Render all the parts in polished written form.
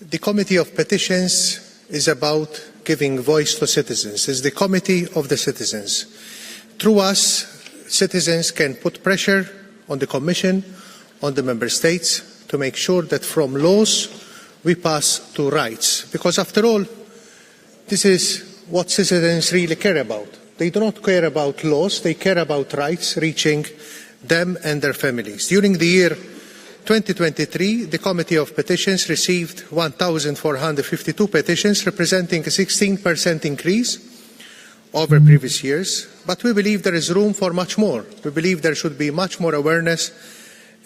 The Committee of Petitions is about giving voice to citizens. It's the Committee of the citizens. Through us, citizens can put pressure on the Commission, on the Member States, to make sure that from laws we pass to rights. Because after all, this is what citizens really care about. They do not care about laws, they care about rights reaching them and their families. During the year 2023, the Committee of Petitions received 1,452 petitions, representing a 16% increase over previous years. But we believe there is room for much more. We believe there should be much more awareness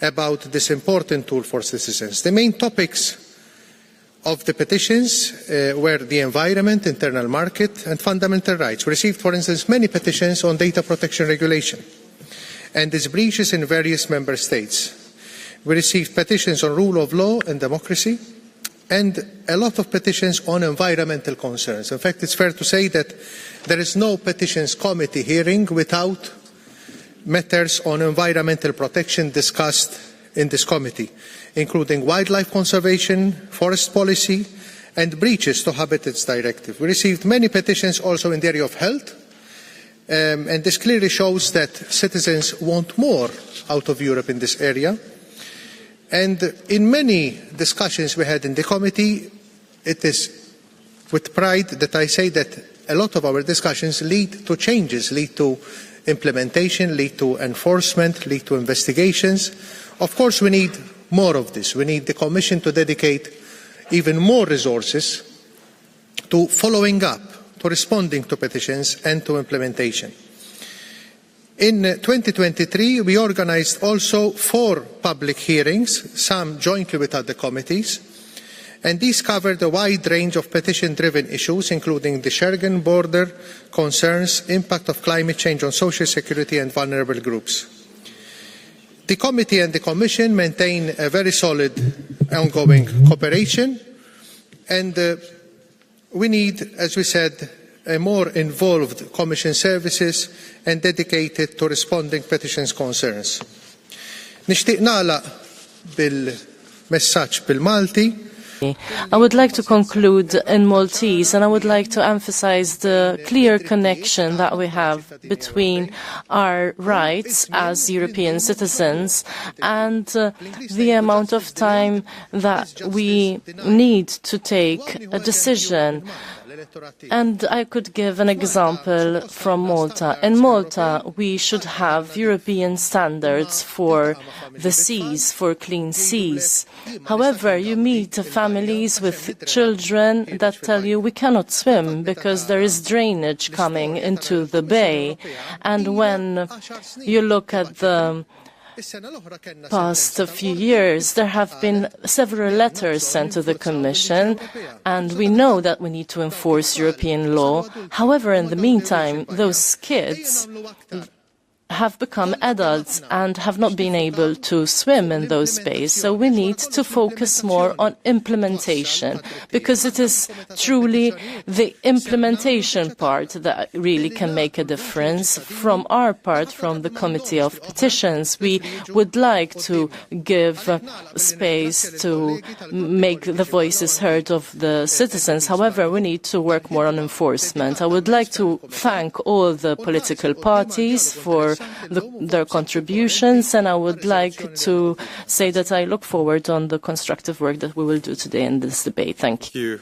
about this important tool for citizens. The main topics of the petitions were the environment, internal market and fundamental rights. We received, for instance, many petitions on data protection regulation and its breaches in various member states. We received petitions on rule of law and democracy and a lot of petitions on environmental concerns. In fact, it's fair to say that there is no petitions committee hearing without matters on environmental protection discussed in this committee, including wildlife conservation, forest policy and breaches to Habitats Directive. We received many petitions also in the area of health, and this clearly shows that citizens want more out of Europe in this area. And in many discussions we had in the committee, it is with pride that I say that a lot of our discussions lead to changes, lead to implementation, lead to enforcement, lead to investigations. Of course, we need more of this. We need the Commission to dedicate even more resources to following up, to responding to petitions and to implementation. In 2023, we organised also 4 public hearings, some jointly with other committees, and these covered a wide range of petition-driven issues, including the Schengen border concerns, impact of climate change on social security and vulnerable groups. The Committee and the Commission maintain a very solid ongoing cooperation, and we need, as we said, a more involved Commission services and dedicated to responding petitions concerns. Nixtieq nagħlaq bil-messaġġ bil-Malti. I would like to conclude in Maltese, and I would like to emphasize the clear connection that we have between our rights as European citizens and the amount of time that we need to take a decision. And I could give an example from Malta. In Malta, we should have European standards for the seas, for clean seas. However, you meet families with children that tell you we cannot swim because there is drainage coming into the bay. And when you look at the past few years, there have been several letters sent to the Commission, and we know that we need to enforce European law. However, in the meantime, those kids have become adults and have not been able to swim in those bays. So we need to focus more on implementation, because it is truly the implementation part that really can make a difference. From our part, from the Committee of Petitions, we would like to give space to make the voices heard of the citizens. However, we need to work more on enforcement. I would like to thank all the political parties for their contributions, and I would like to say that I look forward on the constructive work that we will do today in this debate. Thank you.